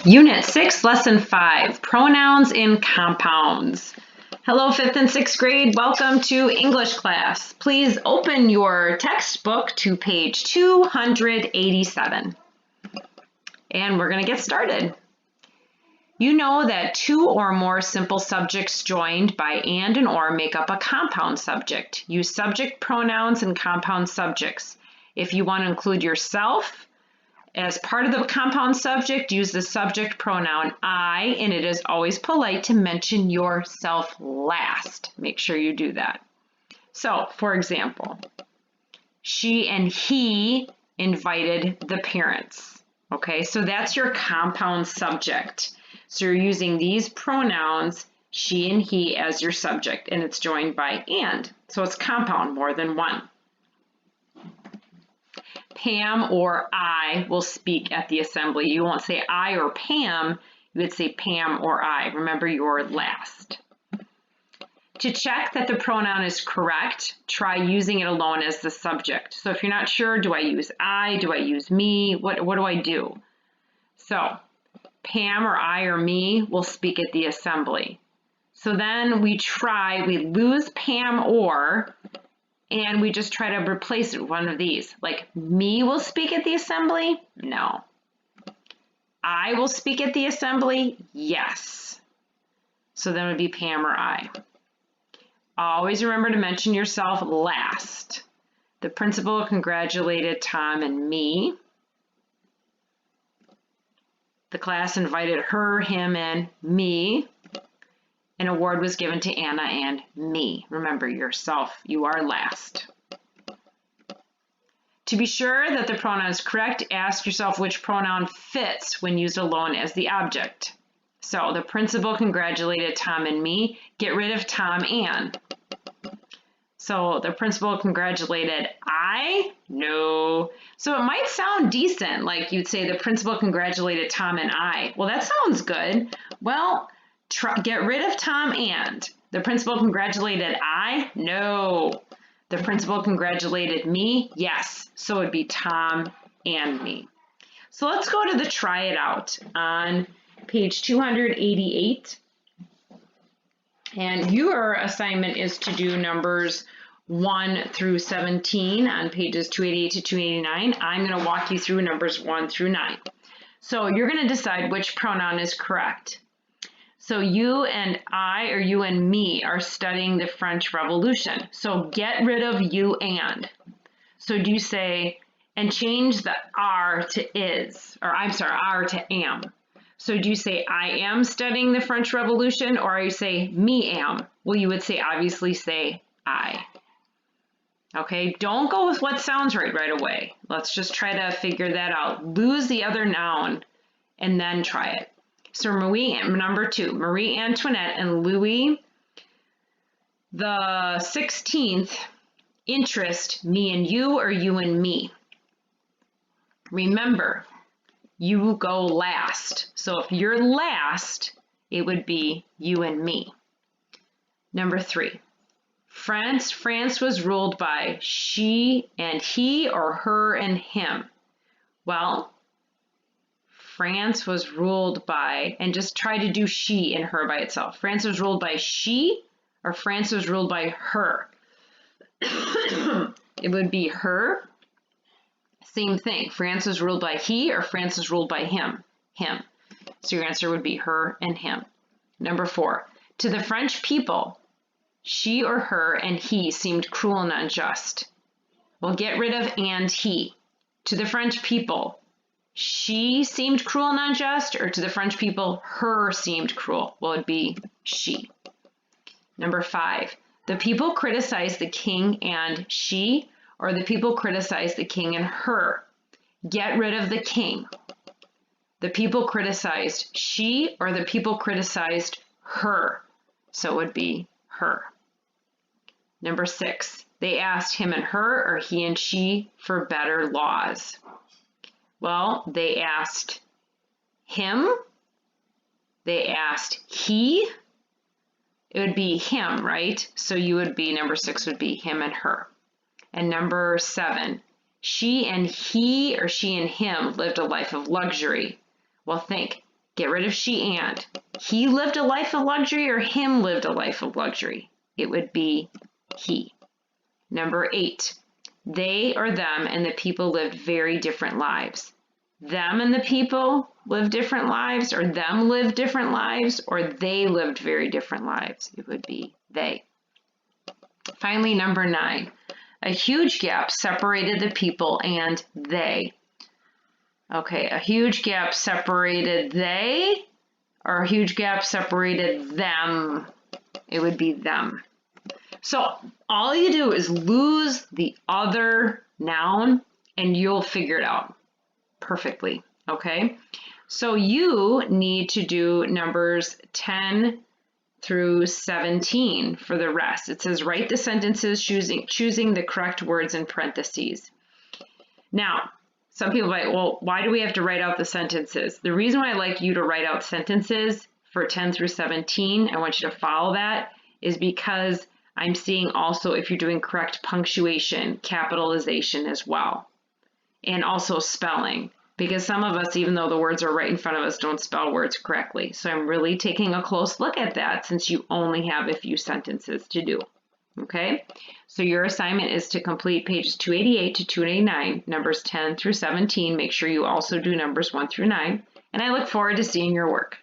Unit 6, Lesson 5, Pronouns in Compounds. Hello, 5th and 6th grade. Welcome to English class. Please open your textbook to page 287. And we're going to get started. You know that two or more simple subjects joined by and or make up a compound subject. Use subject pronouns and compound subjects. If you want to include yourself as part of the compound subject, use the subject pronoun I, and it is always polite to mention yourself last. Make sure you do that. So, for example, she and he invited the parents. Okay, so that's your compound subject. So you're using these pronouns, she and he, as your subject, and it's joined by and. So it's compound, more than one. Pam or I will speak at the assembly. You won't say I or Pam, you would say Pam or I. Remember, you're last. To check that the pronoun is correct, try using it alone as the subject. So if you're not sure, do I use I? Do I use me? What do I do? So Pam or I or me will speak at the assembly. So then we lose Pam or, and we just try to replace it with one of these. Like, me will speak at the assembly? No. I will speak at the assembly? Yes. So then it would be Pam or I. Always remember to mention yourself last. The principal congratulated Tom and me. The class invited her, him, and me. An award was given to Anna and me. Remember yourself, you are last. To be sure that the pronoun is correct, ask yourself which pronoun fits when used alone as the object. So the principal congratulated Tom and me. Get rid of Tom and. So the principal congratulated I? No. So it might sound decent, like you'd say the principal congratulated Tom and I. Well, that sounds good. Well, get rid of Tom and. The principal congratulated I? No. The principal congratulated me? Yes. So it would be Tom and me. So let's go to the try it out on page 288. And your assignment is to do numbers 1 through 17 on pages 288 to 289. I'm going to walk you through numbers 1 through 9. So you're going to decide which pronoun is correct. So you and I or you and me are studying the French Revolution. So get rid of you and. So do you say, and change the R to is, or I'm sorry, R to am. So do you say, I am studying the French Revolution, or you say, me am? Well, you would say, obviously say, I. Okay, don't go with what sounds right away. Let's just try to figure that out. Lose the other noun, and then try it. So number 2, Marie Antoinette and Louis the 16th interest me and you or you and me. Remember, you go last. So if you're last, it would be you and me. Number 3, France was ruled by she and he or her and him. Well, France was ruled by, and just try to do she and her by itself. France was ruled by she or France was ruled by her. It would be her. Same thing. France was ruled by he or France was ruled by him. Him. So your answer would be her and him. Number 4. To the French people, she or her and he seemed cruel and unjust. Well, get rid of and he. To the French people, she seemed cruel and unjust, or to the French people, her seemed cruel? Well, it'd be she. Number 5, the people criticized the king and she, or the people criticized the king and her. Get rid of the king. The people criticized she, or the people criticized her. So it would be her. Number 6, they asked him and her, or he and she, for better laws. Well, they asked him, they asked he, it would be him, right? So you would be, number 6 would be him and her. And number 7, she and he or she and him lived a life of luxury. Well, think, Get rid of she and. He lived a life of luxury or him lived a life of luxury? It would be he. Number 8. They or them and the people lived very different lives. Them and the people lived different lives, or them lived different lives, or they lived very different lives. It would be they. Finally, number 9. A huge gap separated the people and they. Okay, a huge gap separated they, or a huge gap separated them. It would be them. So all you do is lose the other noun and you'll figure it out perfectly, okay? So you need to do numbers 10 through 17 for the rest. It says write the sentences choosing the correct words in parentheses. Now, some people are like, well, why do we have to write out the sentences? The reason why I like you to write out sentences for 10 through 17, I want you to follow that, is because I'm seeing also if you're doing correct punctuation, capitalization as well, and also spelling, because some of us, even though the words are right in front of us, don't spell words correctly. So I'm really taking a close look at that since you only have a few sentences to do. Okay, so your assignment is to complete pages 288 to 289, numbers 10 through 17. Make sure you also do numbers 1 through 9, and I look forward to seeing your work.